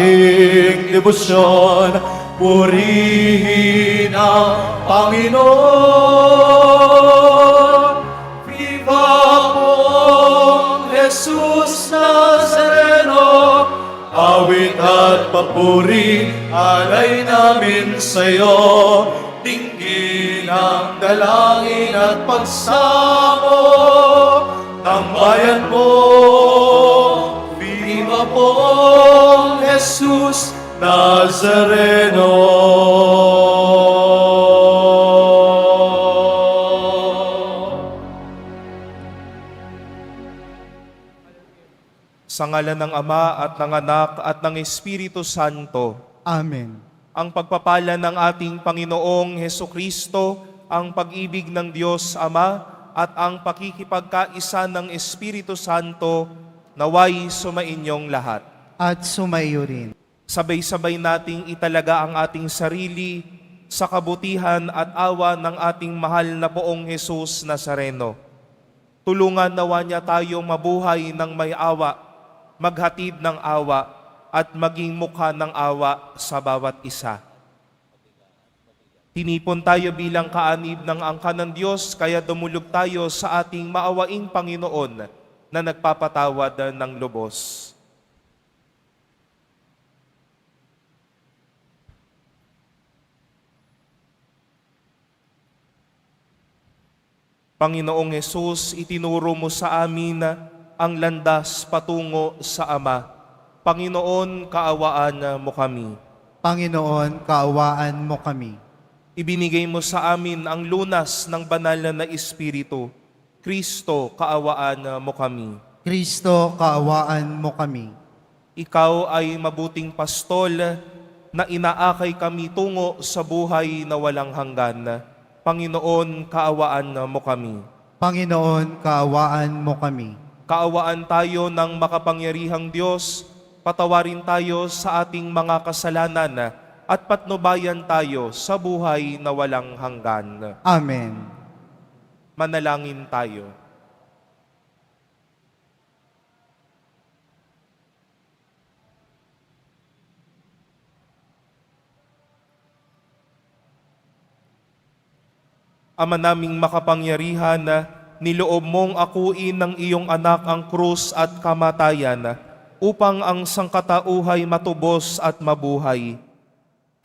ating debosyon, purihin ang Panginoon. Viva pong Jesus Nazareno, awit at papuri, alay namin sa'yo. Dinggin ang dalangin at pagsamo ng bayan mo. Viva pong Jesus Nazareno. Sa ngalan ng Ama at ng Anak at ng Espiritu Santo. Amen. Ang pagpapala ng ating Panginoong Hesukristo, ang pag-ibig ng Diyos Ama, at ang pakikipagkaisa ng Espiritu Santo, naway sumainyong lahat. At sumaiyo rin. Sabay-sabay nating italaga ang ating sarili sa kabutihan at awa ng ating mahal na Poong Jesus Nazareno. Tulungan nawa niya tayo mabuhay ng may awa, maghatid ng awa, at maging mukha ng awa sa bawat isa. Tinipon tayo bilang kaanib ng angkan ng Diyos, kaya dumulog tayo sa ating maawaing Panginoon na nagpapatawad ng lubos. Panginoong Hesus, itinuro mo sa amin ang landas patungo sa Ama. Panginoon, kaawaan mo kami. Panginoon, kaawaan mo kami. Ibinigay mo sa amin ang lunas ng banal na Espiritu. Kristo, kaawaan mo kami. Kristo, kaawaan mo kami. Ikaw ay mabuting pastol na inaakay kami tungo sa buhay na walang hanggan. Panginoon, kaawaan mo kami. Panginoon, kaawaan mo kami. Kaawaan tayo ng makapangyarihang Diyos, patawarin tayo sa ating mga kasalanan at patnubayan tayo sa buhay na walang hanggan. Amen. Manalangin tayo. Ama naming makapangyarihan, niloob mong akuin ng iyong anak ang krus at kamatayan upang ang sangkatauhay matubos at mabuhay.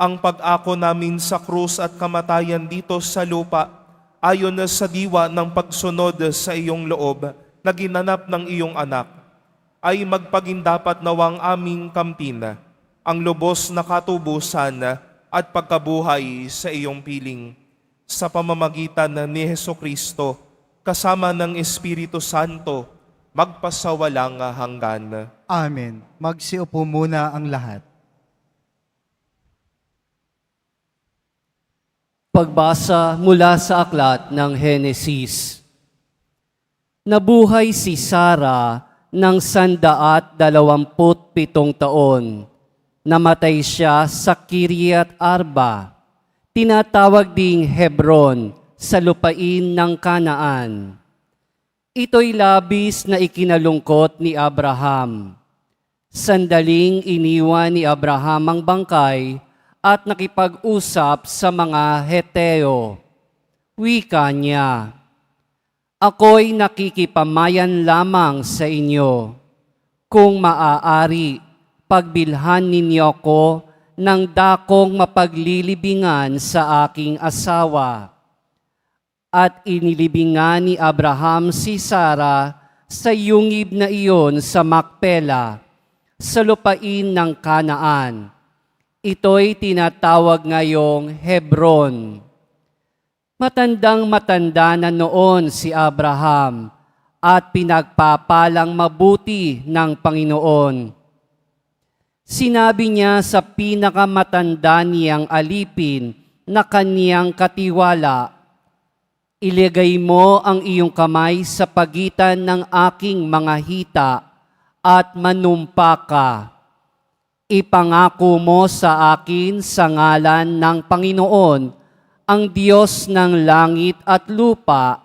Ang pag-ako namin sa krus at kamatayan dito sa lupa, ayon sa diwa ng pagsunod sa iyong loob na ginanap ng iyong anak, ay magpagindapat nawang aming kampina, ang lubos na katubusan at pagkabuhay sa iyong piling. Sa pamamagitan ni Hesukristo, kasama ng Espiritu Santo, magpasawalang hanggan. Amen. Magsiupo muna ang lahat. Pagbasa mula sa aklat ng Henesis. Nabuhay si Sara ng 127 taon. Namatay siya sa Kiriat Arba, tinatawag ding Hebron, sa lupain ng Kanaan. Ito'y labis na ikinalungkot ni Abraham. Sandaling iniwan ni Abraham ang bangkay at nakipag-usap sa mga Heteo. Wika niya, "Ako'y nakikipamayan lamang sa inyo. Kung maaari, pagbilhan ninyo ko ng dakong mapaglilibingan sa aking asawa." At inilibingan ni Abraham si Sara sa yungib na iyon sa Makpela, sa lupain ng Kanaan. Ito'y tinatawag ngayong Hebron. Matandang-matanda na noon si Abraham at pinagpapalang mabuti ng Panginoon. Sinabi niya sa pinakamatanda niyang alipin na kaniyang katiwala, "Ilagay mo ang iyong kamay sa pagitan ng aking mga hita at manumpa ka. Ipangako mo sa akin sa ngalan ng Panginoon, ang Diyos ng langit at lupa,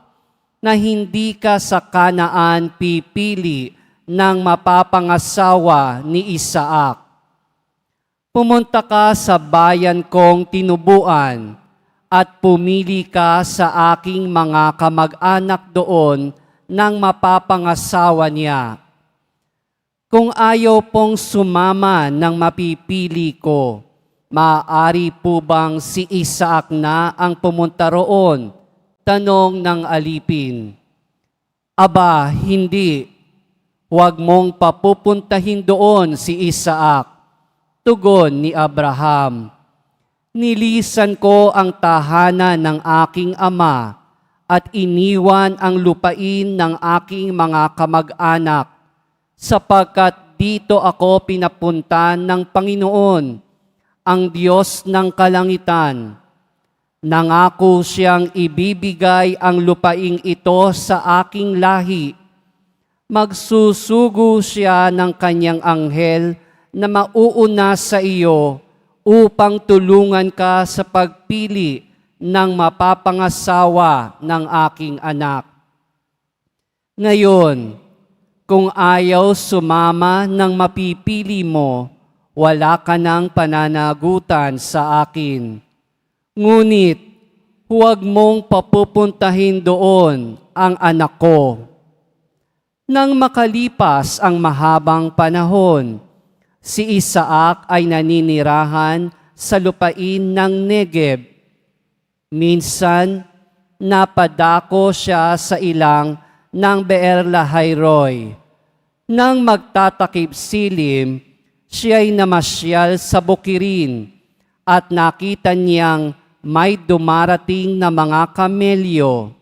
na hindi ka sa Kanaan pipili ng mapapangasawa ni Isaac. Pumunta ka sa bayan kong tinubuan at pumili ka sa aking mga kamag-anak doon nang mapapangasawa niya. Kung ayaw pong sumama ng mapipili ko, maaari po bang si Isaac na ang pumunta roon? Tanong ng alipin. Aba, hindi. Huwag mong papupuntahin doon si Isaac. Tugon ni Abraham. Nilisan ko ang tahanan ng aking ama at iniwan ang lupain ng aking mga kamag-anak sapagkat dito ako pinapunta ng Panginoon, ang Diyos ng kalangitan. Nangako siyang ibibigay ang lupaing ito sa aking lahi. Magsusugo siya ng kanyang anghel na mauuna sa iyo upang tulungan ka sa pagpili ng mapapangasawa ng aking anak. Ngayon, kung ayaw sumama ng mapipili mo, wala ka ng pananagutan sa akin. Ngunit, huwag mong papupuntahin doon ang anak ko. Nang makalipas ang mahabang panahon, si Isaac ay naninirahan sa lupain ng Negeb. Minsan, napadako siya sa ilang ng Beer-lahai-roi. Nang magtatakip silim, siya'y namasyal sa bukirin at nakita niyang may dumarating na mga kamelyo.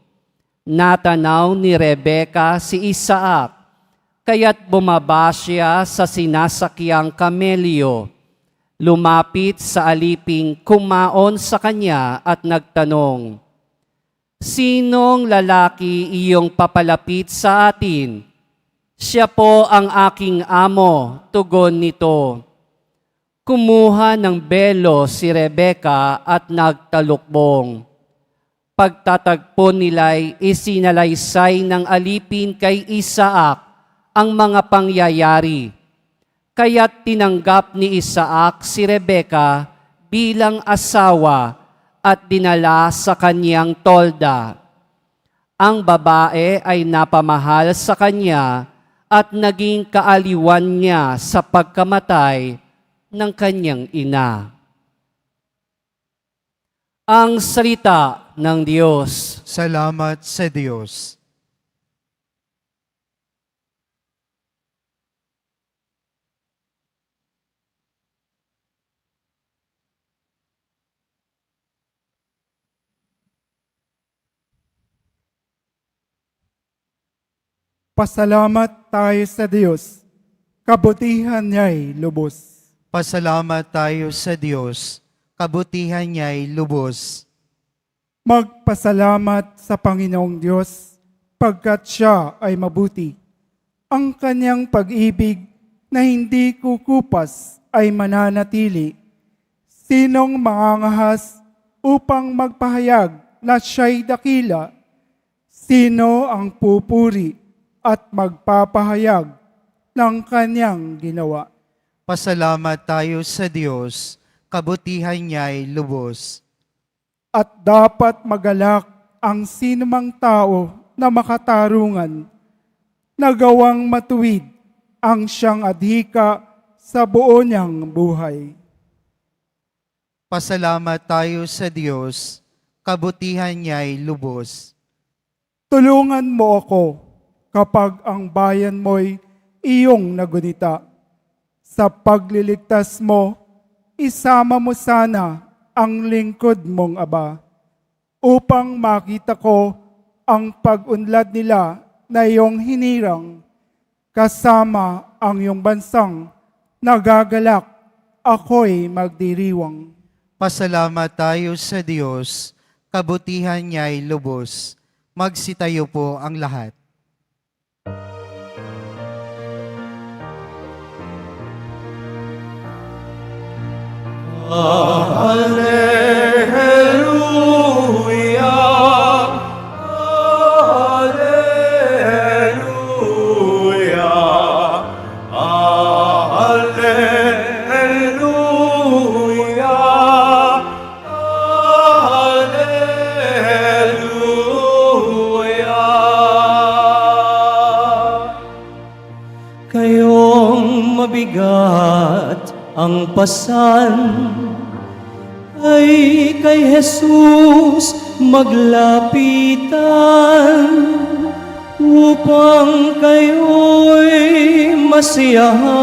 Natanaw ni Rebeka si Isaac, kaya't bumaba siya sa sinasakyang kamelyo. Lumapit sa aliping kumaon sa kanya at nagtanong, "Sinong lalaki iyong papalapit sa atin?" "Siya po ang aking amo," tugon nito. Kumuha ng belo si Rebeka at nagtalukbong. Pagtatagpo nila'y isinalaysay ng alipin kay Isaac ang mga pangyayari. Kaya't tinanggap ni Isaac si Rebeka bilang asawa at dinala sa kanyang tolda. Ang babae ay napamahal sa kanya at naging kaaliwan niya sa pagkamatay ng kanyang ina. Ang salita ng Diyos. Salamat sa Diyos. Pasalamat tayo sa Diyos, kabutihan niya'y lubos. Pasalamat tayo sa Diyos, kabutihan niya'y lubos. Magpasalamat sa Panginoong Diyos, pagkat Siya ay mabuti. Ang kanyang pag-ibig na hindi kukupas ay mananatili. Sinong mangangahas upang magpahayag na Siya'y dakila? Sino ang pupuri at magpapahayag ng kanyang ginawa? Pasalamat tayo sa Diyos, kabutihan niya'y lubos. At dapat magalak ang sinumang tao na makatarungan, na gawang matuwid ang siyang adhika sa buo niyang buhay. Pasalamat tayo sa Diyos, kabutihan niya'y lubos. Tulungan mo ako kapag ang bayan mo'y iyong nagunita. Sa pagliligtas mo, isama mo sana ang lingkod mong Aba, upang makita ko ang pag-unlad nila na iyong hinirang, kasama ang iyong bansang nagagalak, ako'y magdiriwang. Pasalamat tayo sa Diyos, kabutihan niya'y lubos. Magsitayo po ang lahat. Hallelujah, Hallelujah, Hallelujah. Kayong mabigat ang pasan ay kay Jesus maglapitan upang kayo'y masiyahan.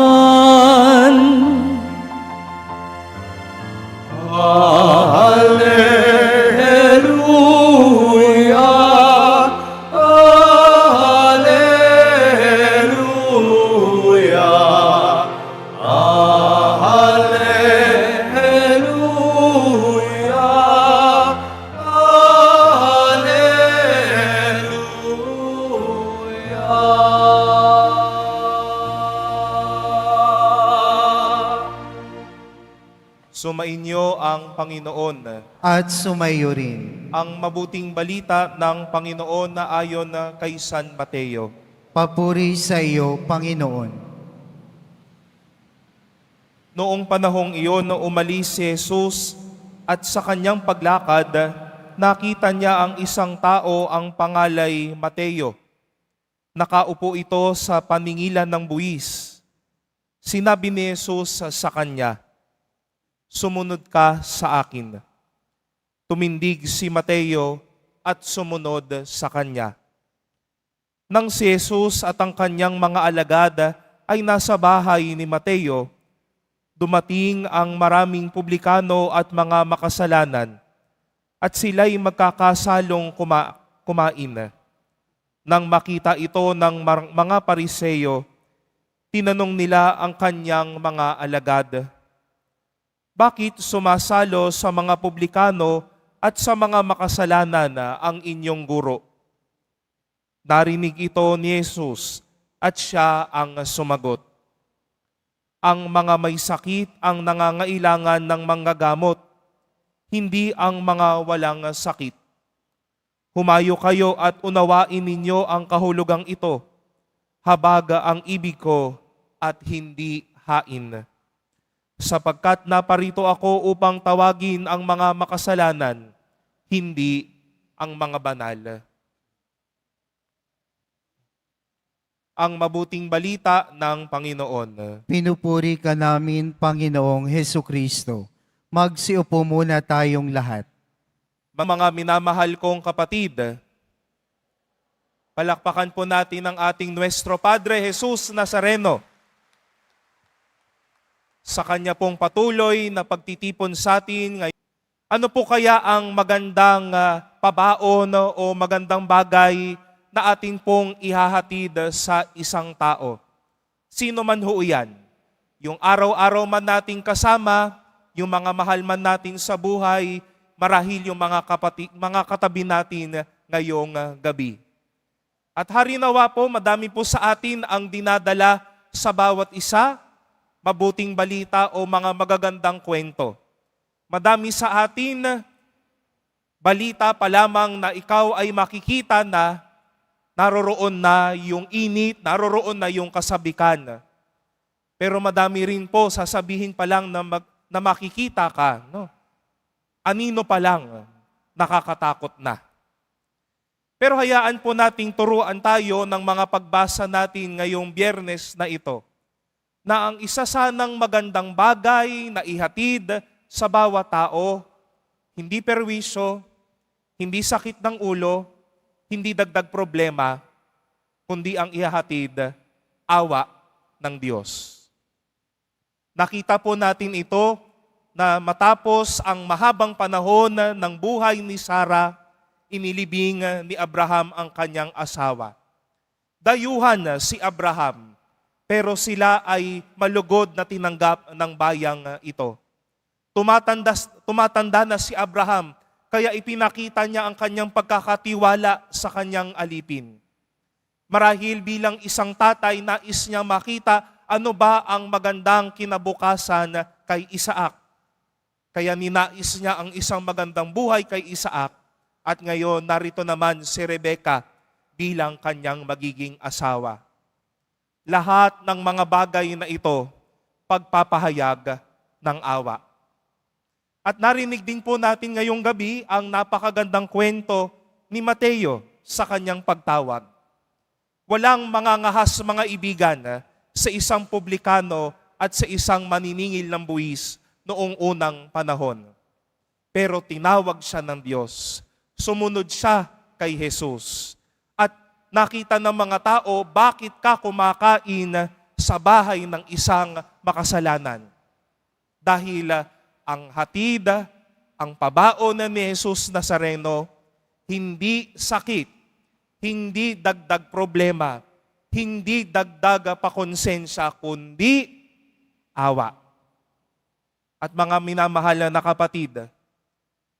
Hallelujah, Hallelujah, Hallelujah, Hallelujah. Sumainyo ang Panginoon. At sumayo rin. Ang mabuting balita ng Panginoon na ayon kay San Mateo. Papuri sa iyo, Panginoon. Noong panahong iyon, umalis si Jesus at sa kanyang paglakad, nakita niya ang isang tao ang pangalay Mateo. Nakaupo ito sa paningilan ng buwis. Sinabi ni Jesus sa kanya, "Sumunod ka sa akin." Tumindig si Mateo at sumunod sa kanya. Nang si Jesus at ang kanyang mga alagad ay nasa bahay ni Mateo, dumating ang maraming publikano at mga makasalanan at sila'y magkakasalong kumain. Nang makita ito ng mga Pariseo, tinanong nila ang kanyang mga alagad, "Bakit sumasalo sa mga publikano at sa mga makasalanan ang inyong guro?" Narinig ito ni Jesus at siya ang sumagot, "Ang mga may sakit ang nangangailangan ng manggagamot, hindi ang mga walang sakit. Humayo kayo at unawain ninyo ang kahulugang ito, habaga ang ibig ko at hindi hain. Sapagkat naparito ako upang tawagin ang mga makasalanan, hindi ang mga banal." Ang mabuting balita ng Panginoon. Pinupuri ka namin, Panginoong Heso Kristo. Magsiupo muna tayong lahat. Mga minamahal kong kapatid, palakpakan po natin ang ating Nuestro Padre Jesus Nazareno sa kanya pong patuloy na pagtitipon sa atin ngayon. Ano po kaya ang magandang pabaon o magandang bagay na atin pong ihahatid sa isang tao? Sino man ho yan? Yung araw-araw man nating kasama, yung mga mahal man natin sa buhay, marahil yung mga katabi natin ngayong gabi. At harinawa po, madami po sa atin ang dinadala sa bawat isa, mabuting balita o mga magagandang kwento. Madami sa atin, balita pa lamang na ikaw ay makikita na naroroon na yung init, naroroon na yung kasabikan. Pero madami rin po sasabihin pa lang na makikita ka, no? Anino pa lang, nakakatakot na. Pero hayaan po nating turuan tayo ng mga pagbasa natin ngayong Biyernes na ito, na ang isa sanang magandang bagay na ihatid sa bawat tao, hindi perwisyo, hindi sakit ng ulo, hindi dagdag problema, kundi ang ihahatid, awa ng Diyos. Nakita po natin ito na matapos ang mahabang panahon ng buhay ni Sarah, inilibing ni Abraham ang kanyang asawa. Dayuhan si Abraham, pero sila ay malugod na tinanggap ng bayang ito. Tumatanda na si Abraham, kaya ipinakita niya ang kanyang pagkakatiwala sa kanyang alipin. Marahil bilang isang tatay, nais niya makita ano ba ang magandang kinabukasan kay Isaac. Kaya ninais niya ang isang magandang buhay kay Isaac. At ngayon, narito naman si Rebecca bilang kanyang magiging asawa. Lahat ng mga bagay na ito, pagpapahayag ng awa. At narinig din po natin ngayong gabi ang napakagandang kwento ni Mateo sa kanyang pagtawag. Walang mangangahas mga ibigan sa isang publikano at sa isang maniningil ng buwis noong unang panahon. Pero tinawag siya ng Diyos. Sumunod siya kay Jesus. At nakita ng mga tao, bakit ka kumakain sa bahay ng isang makasalanan? Dahil ang hatid, ang pabaon ni Jesus Nazareno, hindi sakit, hindi dagdag problema, hindi dagdag pakonsensya, kundi awa. At mga minamahal na kapatid,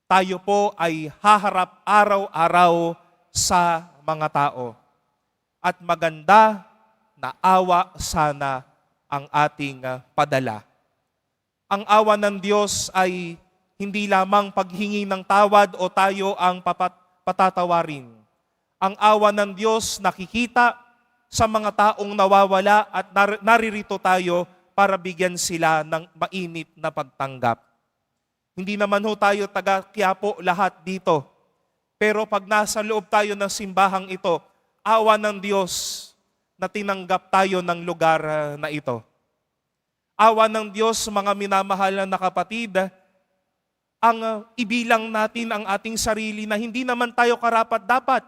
tayo po ay haharap araw-araw sa mga tao. At maganda na awa sana ang ating padala. Ang awa ng Diyos ay hindi lamang paghingi ng tawad o tayo ang patatawarin. Ang awa ng Diyos nakikita sa mga taong nawawala at naririto tayo para bigyan sila ng mainit na pagtanggap. Hindi naman ho tayo taga Quiapo lahat dito. Pero pag nasa loob tayo ng simbahang ito, awa ng Diyos na tinanggap tayo ng lugar na ito. Awa ng Diyos, mga minamahal na kapatid, ang ibilang natin ang ating sarili na hindi naman tayo karapat-dapat.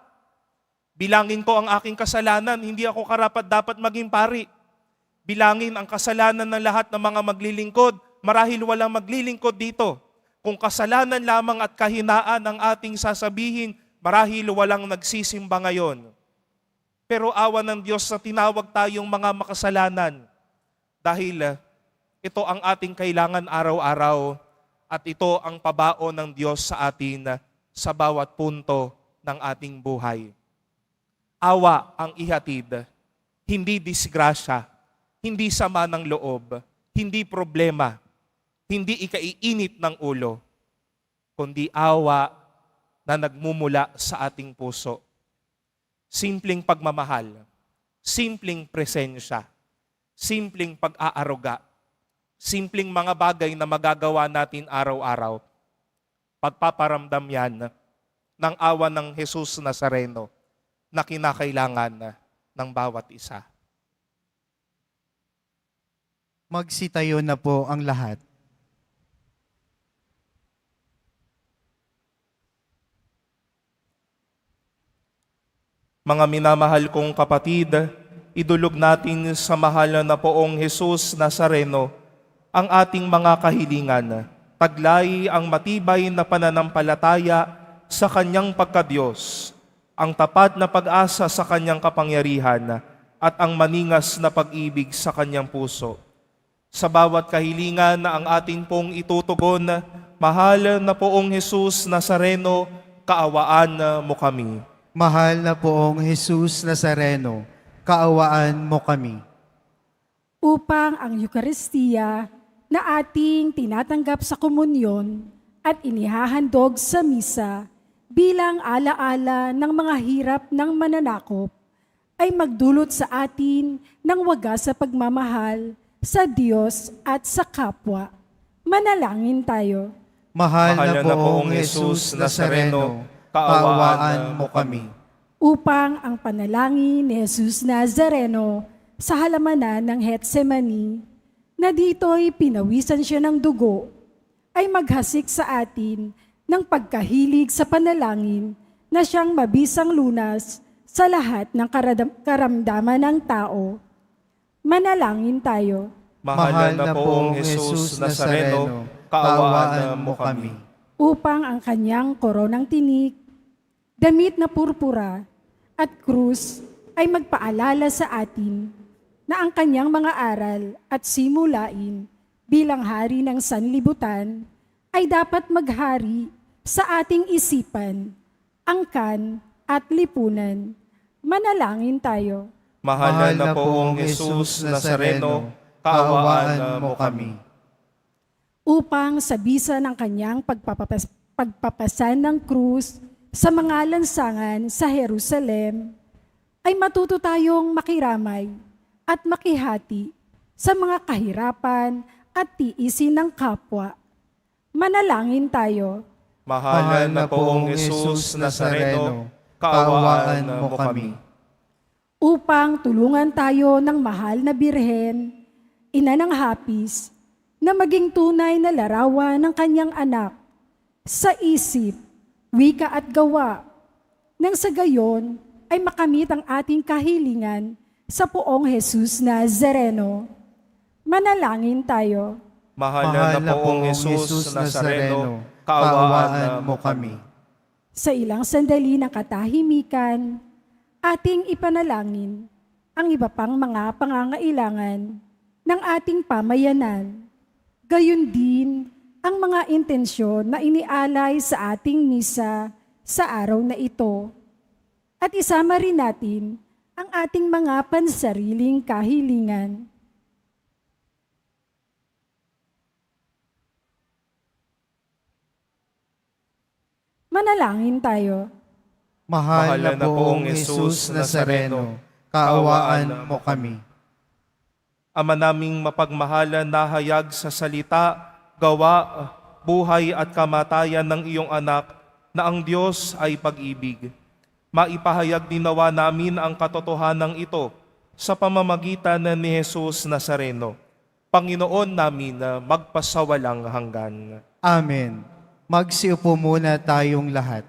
Bilangin ko ang aking kasalanan, hindi ako karapat-dapat maging pari. Bilangin ang kasalanan ng lahat ng mga maglilingkod, marahil walang maglilingkod dito. Kung kasalanan lamang at kahinaan ang ating sasabihin, marahil walang nagsisimba ngayon. Pero awa ng Diyos na tinawag tayong mga makasalanan dahil ito ang ating kailangan araw-araw at ito ang pabaon ng Diyos sa atin sa bawat punto ng ating buhay. Awa ang ihatid, hindi disgrasya, hindi sama ng loob, hindi problema, hindi ikaiinit ng ulo, kundi awa na nagmumula sa ating puso. Simpleng pagmamahal, simpleng presensya, simpleng pag-aaruga, simpleng mga bagay na magagawa natin araw-araw. Pagpaparamdam yan ng awa ng Jesus Nazareno na kinakailangan ng bawat isa. Magsitayo na po ang lahat. Mga minamahal kong kapatid, idulog natin sa mahal na poong Jesus Nazareno ang ating mga kahilingan. Taglay ang matibay na pananampalataya sa Kanyang pagkadiyos, ang tapat na pag-asa sa Kanyang kapangyarihan, at ang maningas na pag-ibig sa Kanyang puso. Sa bawat kahilingan na ang ating pong itutugon, mahal na poong Jesus Nazareno, kaawaan mo kami. Mahal na poong Jesus Nazareno, kaawaan mo kami. Upang ang Eukaristiya na ating tinatanggap sa komunyon at inihahandog sa misa bilang alaala ng mga hirap ng mananakop ay magdulot sa atin ng wagas sa pagmamahal sa Diyos at sa kapwa. Manalangin tayo. Mahal na poong Jesus Nazareno, kaawaan mo kami. Upang ang panalangin ni Jesus Nazareno sa halamanan ng Getsemani, na dito'y pinawisan siya ng dugo, ay maghasik sa atin ng pagkahilig sa panalangin na siyang mabisang lunas sa lahat ng karamdaman ng tao. Manalangin tayo. Mahal na poong Jesus Nazareno, kaawaan mo kami. Upang ang kanyang koronang tinik, damit na purpura at krus ay magpaalala sa atin na ang kanyang mga aral at simulain bilang hari ng sanlibutan ay dapat maghari sa ating isipan, angkan at lipunan. Manalangin tayo. Mahal na poong Jesus Nazareno, kaawaan mo kami. Upang sa bisa ng kanyang pagpapasan ng krus sa mga lansangan sa Jerusalem, ay matuto tayong makiramay at makihati sa mga kahirapan at tiisin ng kapwa. Manalangin tayo. Mahal na poong Jesus Nazareno, kaawaan mo kami. Upang tulungan tayo ng mahal na Birhen, ina ng hapis, na maging tunay na larawan ng kanyang anak sa isip, wika at gawa, nang sa gayon ay makamit ang ating kahilingan sa poong Jesus Nazareno. Manalangin tayo. Mahal na poong Jesus Nazareno, kaawaan mo kami. Sa ilang sandali ng katahimikan, ating ipanalangin ang iba pang mga pangangailangan ng ating pamayanan. Gayon din ang mga intensyon na inialay sa ating misa sa araw na ito. At isama rin natin ang ating mga pansariling kahilingan. Manalangin tayo. Mahal na poong Jesus Nazareno, kaawaan mo kami. Ama naming mapagmahalan na hayag sa salita, gawa, buhay at kamatayan ng iyong anak na ang Diyos ay pag-ibig. Maipahayag din nawa namin ang katotohanan ito sa pamamagitan ni Jesus Nazareno, Panginoon namin na magpasawalang hanggan. Amen. Magsiupo muna tayong lahat.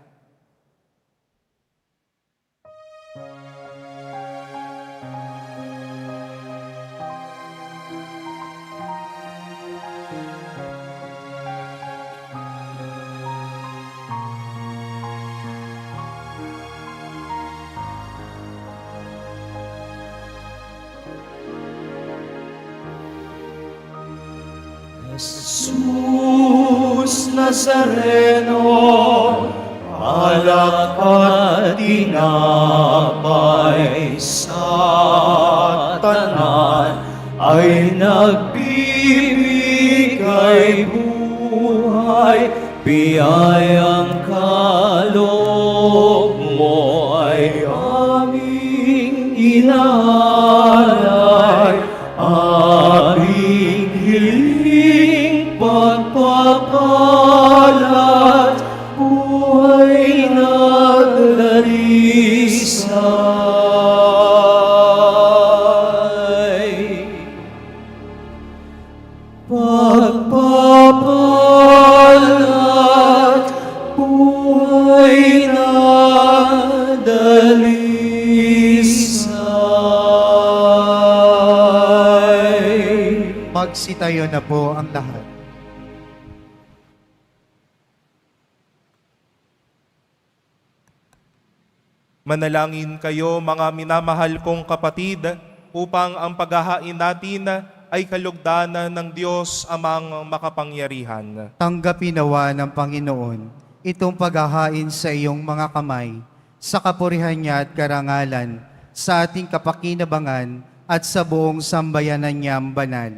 Jesus Nazareno, alak at tinapay sa tanan ay nagbibigay buhay, biyayang kaloob mo ay aming inaalay, aming hiling pagpapalat, buhay naglalisay. Pagpapalat, buhay naglalisay. Magsitayo na po ang lahat. Manalangin kayo mga minamahal kong kapatid upang ang paghahain natin ay kalugdanan ng Diyos amang makapangyarihan. Tanggapin nawa ng Panginoon itong paghahain sa iyong mga kamay, sa kapurihan niya at karangalan, sa ating kapakinabangan at sa buong sambayanan niyang banal.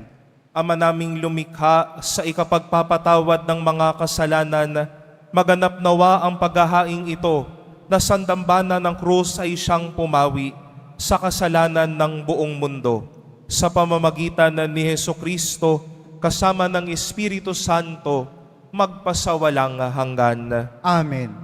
Ama naming lumikha sa ikapagpapatawad ng mga kasalanan, maganap nawa ang paghahaing ito na sandambana ng krus ay siyang pumawi sa kasalanan ng buong mundo. Sa pamamagitan ni Hesukristo, kasama ng Espiritu Santo, magpasawalang hanggan. Amen.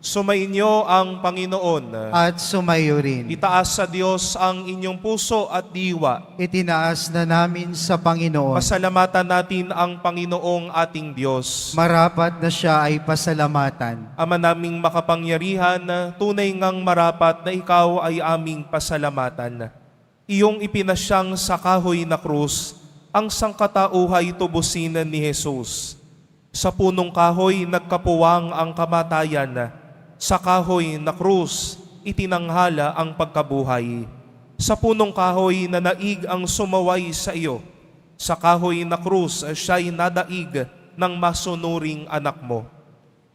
Sumainyo ang Panginoon. At sumayo rin. Itaas sa Diyos ang inyong puso at diwa. Itinaas na namin sa Panginoon. Pasalamatan natin ang Panginoong ating Diyos. Marapat na siya ay pasalamatan. Ama naming makapangyarihan, tunay ngang marapat na ikaw ay aming pasalamatan. Iyong ipinasyang sa kahoy na krus, ang sangkatauhay tubusin ni Jesus. Sa punong kahoy nagkapuwang ang kamatayan, sa kahoy na krus itinanghala ang pagkabuhay. Sa punong kahoy na naig ang sumaway sa iyo, sa kahoy na krus siya'y nadaig ng masunuring anak mo.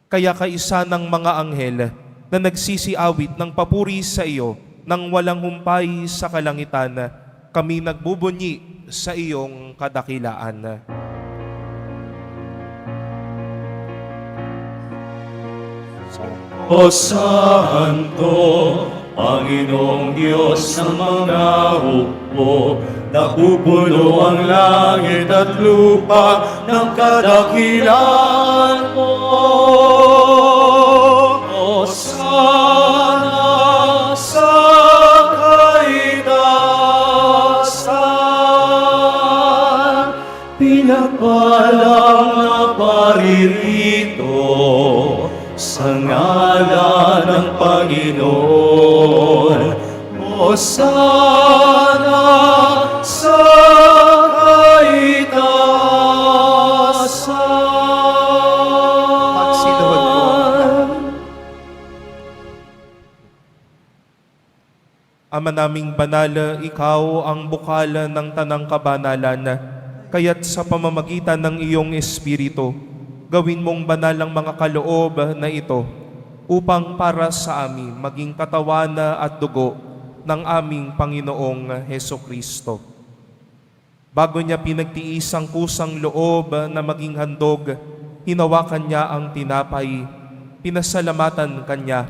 Kaya kaisa ng mga anghel na nagsisiawit ng papuri sa iyo nang walang humpay sa kalangitan, kami nagbubunyi sa iyong kadakilaan. O Santo, Panginoong Diyos ng mga hukbo, napupuno ang langit at lupa ng kadakilaan naparirito sa ngalan ng Panginoon. Hosana sa kaitaasan. Magsiluhod po. Ama naming banal, ikaw ang bukal ng tanang kabanalan, kaya't sa pamamagitan ng iyong Espiritu, gawin mong banal ang mga kaloob na ito upang para sa amin maging katawan at dugo ng aming Panginoong Heso Kristo. Bago niya pinagtiis ang kusang loob na maging handog, hinawakan niya ang tinapay, pinasalamatan kanya,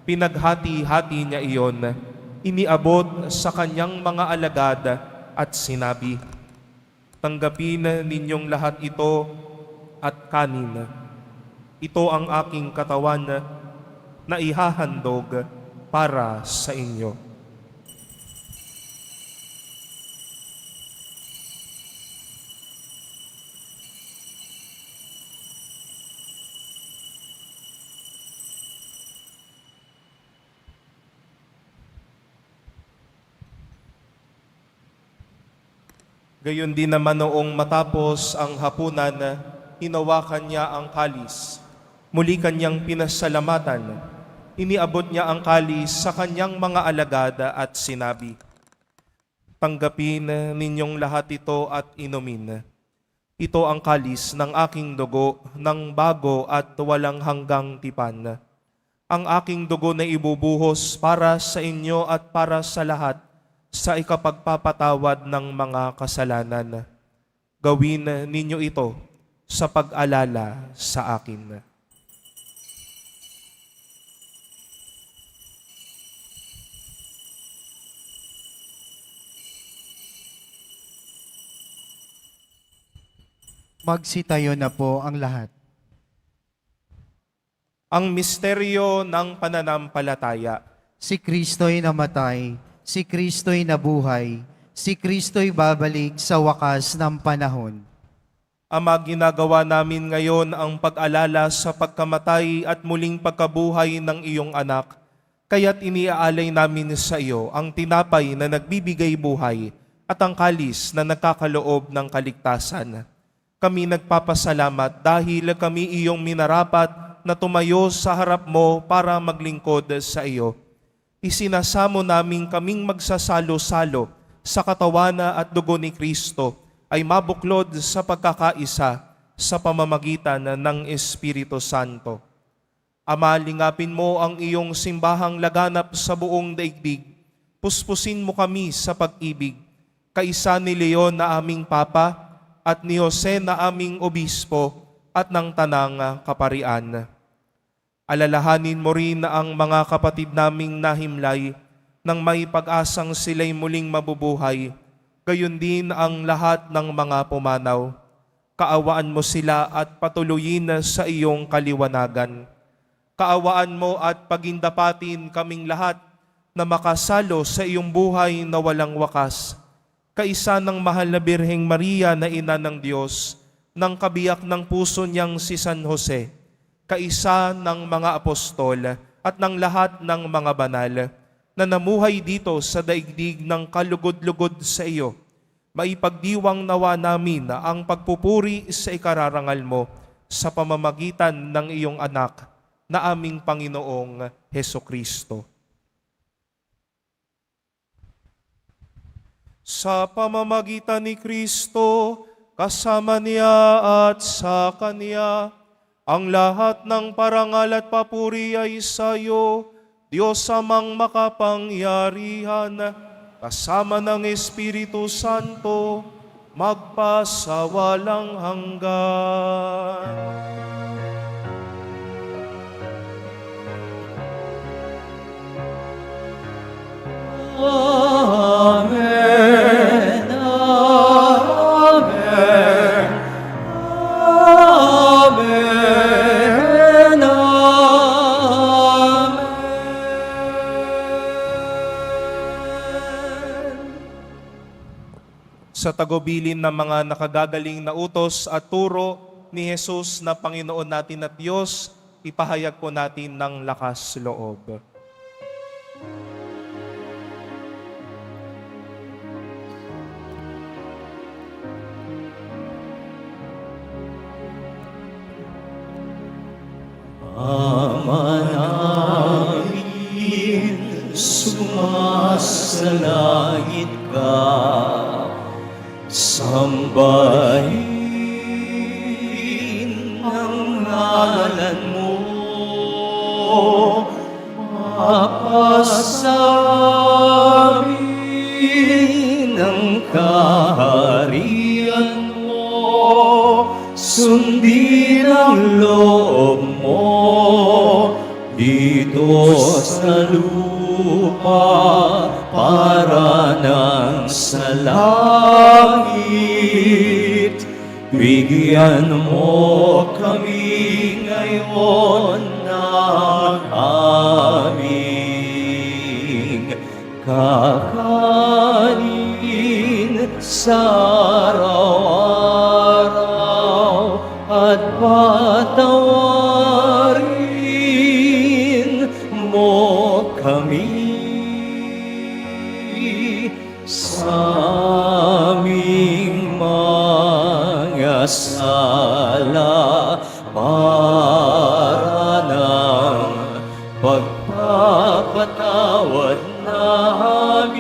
pinaghati-hati niya iyon, iniabot sa kanyang mga alagad at sinabi, "Tanggapin ninyong lahat ito at kanin. Ito ang aking katawan na ihahandog para sa inyo." Gayon din naman noong matapos ang hapunan, hinawakan niya ang kalis. Muli kanyang pinasalamatan. Iniabot niya ang kalis sa kanyang mga alagad at sinabi, "Tanggapin ninyong lahat ito at inumin. Ito ang kalis ng aking dugo ng bago at walang hanggang tipan. Ang aking dugo na ibubuhos para sa inyo at para sa lahat sa ikapagpapatawad ng mga kasalanan. Gawin ninyo ito sa pag-alala sa akin." Magsitayo na po ang lahat. Ang misteryo ng pananampalataya. Si Kristo'y namatay, si Kristo'y nabuhay, si Kristo'y babalik sa wakas ng panahon. Ama, ginagawa namin ngayon ang pag-alala sa pagkamatay at muling pagkabuhay ng iyong anak, kaya't iniaalay namin sa iyo ang tinapay na nagbibigay buhay at ang kalis na nagkakaloob ng kaligtasan. Kami nagpapasalamat dahil kami iyong minarapat na tumayo sa harap mo para maglingkod sa iyo. Isinasamo namin kaming magsasalo-salo sa katawan at dugo ni Kristo ay mabuklod sa pagkakaisa sa pamamagitan ng Espiritu Santo. Ama, lingapin mo ang iyong simbahang laganap sa buong daigdig. Puspusin mo kami sa pag-ibig, kaisa ni Leon na aming Papa at ni Jose na aming Obispo at ng Tanang Kaparian. Alalahanin mo rin ang mga kapatid naming nahimlay nang may pag-asang sila'y muling mabubuhay, gayon din ang lahat ng mga pumanaw. Kaawaan mo sila at patuloyin sa iyong kaliwanagan. Kaawaan mo at pagindapatin kaming lahat na makasalo sa iyong buhay na walang wakas, kaisa ng mahal na Birheng Maria na Ina ng Diyos, ng kabiyak ng puso niyang si San Jose, kaisa ng mga apostol at ng lahat ng mga banal na namuhay dito sa daigdig ng kalugod-lugod sa iyo. Maipagdiwang nawa namin ang pagpupuri sa ikararangal mo sa pamamagitan ng iyong anak na aming Panginoong Heso Kristo. Sa pamamagitan ni Kristo, kasama niya at sa Kanya, ang lahat ng parangal at papuri ay sa iyo, Diyos amang makapangyarihan, kasama ng Espiritu Santo, magpasawalang hanggan. Amen. Amen. Amen. Amen. Sa sa tagubilin ng mga nakagagaling na utos at turo ni Jesus na Panginoon natin at Diyos, ipahayag po natin ng lakas loob. Ama namin, sumasalangit ka, sambahin ang ngalan mo, mapasamin ang kaharian mo, sundin ang loob mo dito sa lupa para nang sa langit. Bigyan mo kami ngayon ng aming kakanin sa araw-araw at patawarin mo kami sa aming mga sala para ng pagpapatawad namin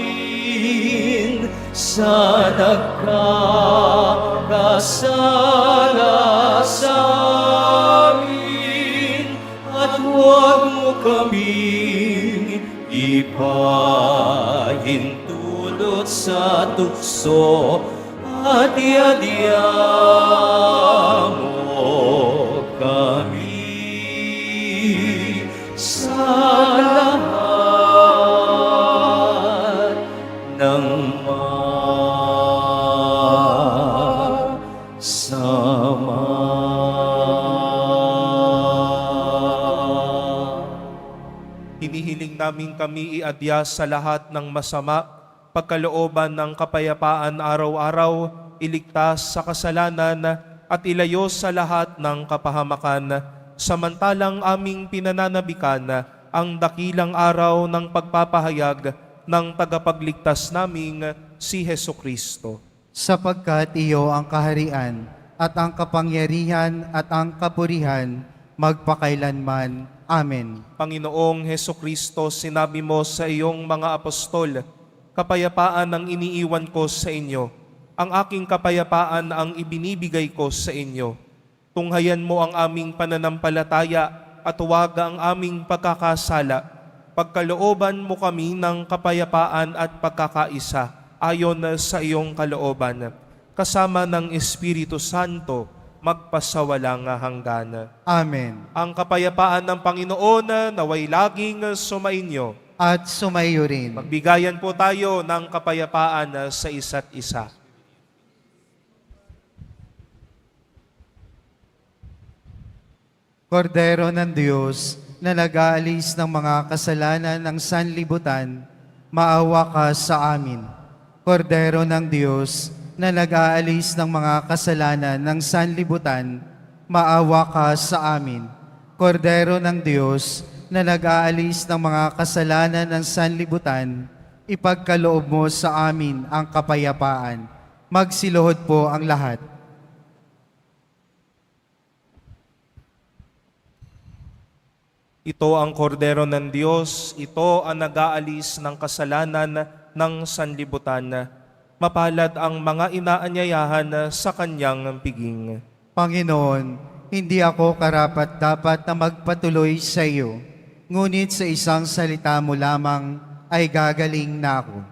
sa nagkakasala sa amin, at huwag mo kaming ipahintulot sa tukso, at iadya mo kami sa lahat ng masama. Hinihiling namin kami iadya sa lahat ng masama, pagkalooban ng kapayapaan araw-araw, iligtas sa kasalanan at ilayo sa lahat ng kapahamakan, samantalang aming pinananabikan ang dakilang araw ng pagpapahayag ng tagapagligtas naming si Heso Kristo. Sapagkat iyo ang kaharian at ang kapangyarihan at ang kapurihan magpakailanman. Amen. Panginoong Heso Kristo, sinabi mo sa iyong mga apostol, kapayapaan ang iniiwan ko sa inyo. Ang aking kapayapaan ang ibinibigay ko sa inyo. Tunghayan mo ang aming pananampalataya at huwag ang aming pagkakasala. Pagkalooban mo kami ng kapayapaan at pagkakaisa ayon sa iyong kalooban. Kasama ng Espiritu Santo, magpasawalang hanggan. Amen. Ang kapayapaan ng Panginoon naway laging sumainyo. At sumayo rin. Magbigayan po tayo ng kapayapaan sa isa't isa. Kordero ng Diyos na nag-aalis ng mga kasalanan ng sanlibutan, maawa ka sa amin. Kordero ng Diyos na nag-aalis ng mga kasalanan ng sanlibutan, maawa ka sa amin. Kordero ng Diyos na nag-aalis ng mga kasalanan ng sanlibutan, ipagkaloob mo sa amin ang kapayapaan. Magsiluhod po ang lahat. Ito ang kordero ng Diyos, ito ang nag-aalis ng kasalanan ng sanlibutan. Mapalad ang mga inaanyayahan sa kanyang piging. Panginoon, hindi ako karapat-dapat na magpatuloy sa iyo, ngunit sa isang salita mo lamang ay gagaling na ako.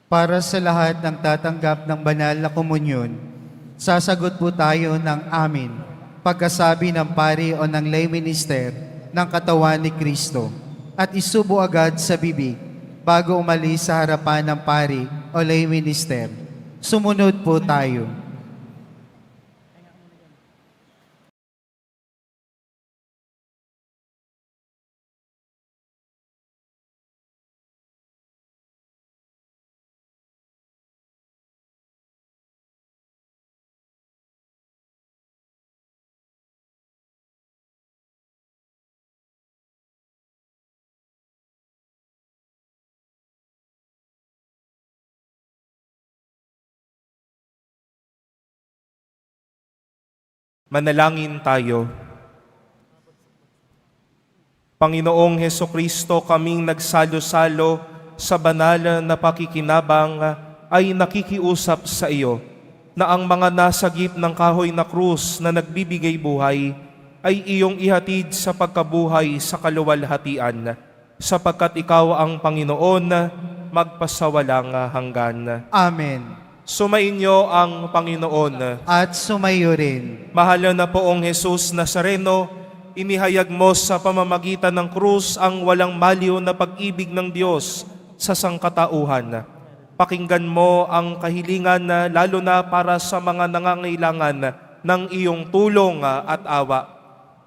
Para sa lahat ng tatanggap ng banal na komunyon, sasagot po tayo ng amin pagkasabi ng pari o ng lay minister ng katawan ni Kristo at isubo agad sa bibig bago umalis sa harapan ng pari o lay minister. Sumunod po tayo. Manalangin tayo. Panginoong Heso Kristo, kaming nagsalo-salo sa banal na pakikinabang ay nakikiusap sa iyo na ang mga nasagip ng kahoy na krus na nagbibigay buhay ay iyong ihatid sa pagkabuhay sa kaluwalhatian, sapagkat ikaw ang Panginoon magpasawalang hanggan. Amen. Sumainyo ang Panginoon. At sumayo rin. Mahal na poong Jesus Nazareno, inihayag mo sa pamamagitan ng krus ang walang maliw na pag-ibig ng Diyos sa sangkatauhan. Pakinggan mo ang kahilingan lalo na para sa mga nangangailangan ng iyong tulong at awa.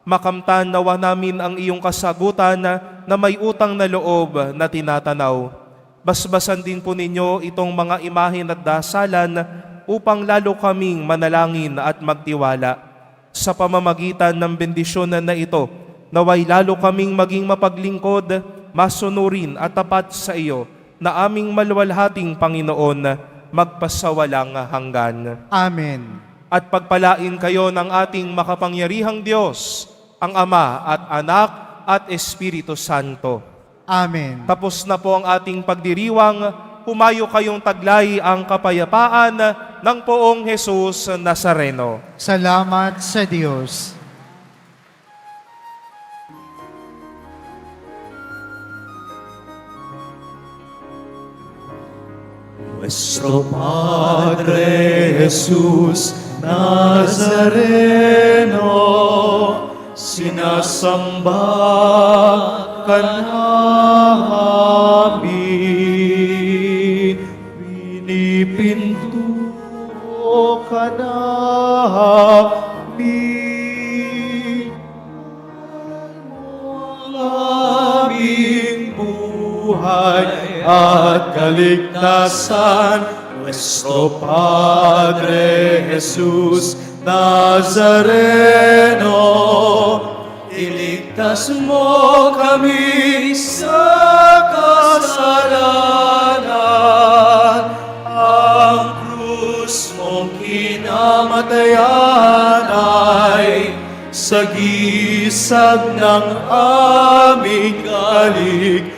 Makamtan nawa namin ang iyong kasagutan na may utang na loob na tinatanaw. Basbasan din po ninyo itong mga imahin at dasalan upang lalo kaming manalangin at magtiwala. Sa pamamagitan ng bendisyon na ito, naway lalo kaming maging mapaglingkod, masunurin at tapat sa iyo na aming maluwalhating Panginoon magpasawalang hanggan. Amen. At pagpalain kayo ng ating makapangyarihang Diyos, ang Ama at Anak at Espiritu Santo. Amen. Tapos na po ang ating pagdiriwang, humayo kayong taglay ang kapayapaan ng poong Jesus Nazareno. Salamat sa Diyos. Nuestro Padre Jesús Nazareno, sinasamba ka namin, pinipinto ka namin, ang aming buhay at kaligtasan. Nuestro Padre Jesús Nazareno, iligtas mo kami sa kasalanan. Ang krus mong kinamatayan ay sagisag ng aming kaligtasan.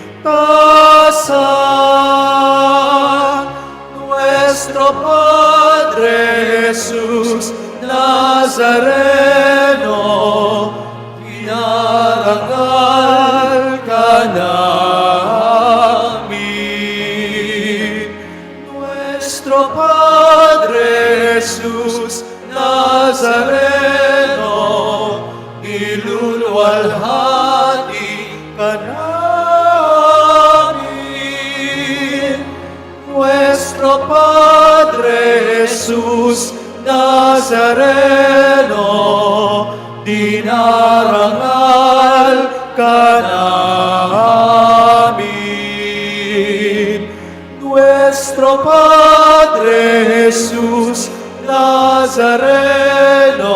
Nuestro Padre Jesus Nazareno, pinarangal ka namin. Nuestro Padre Jesus Nazareno, iluluwalhati ka namin. Nuestro Padre Jesus Nazareno, dinarangal ka namin. Nuestro Padre Jesus Nazareno,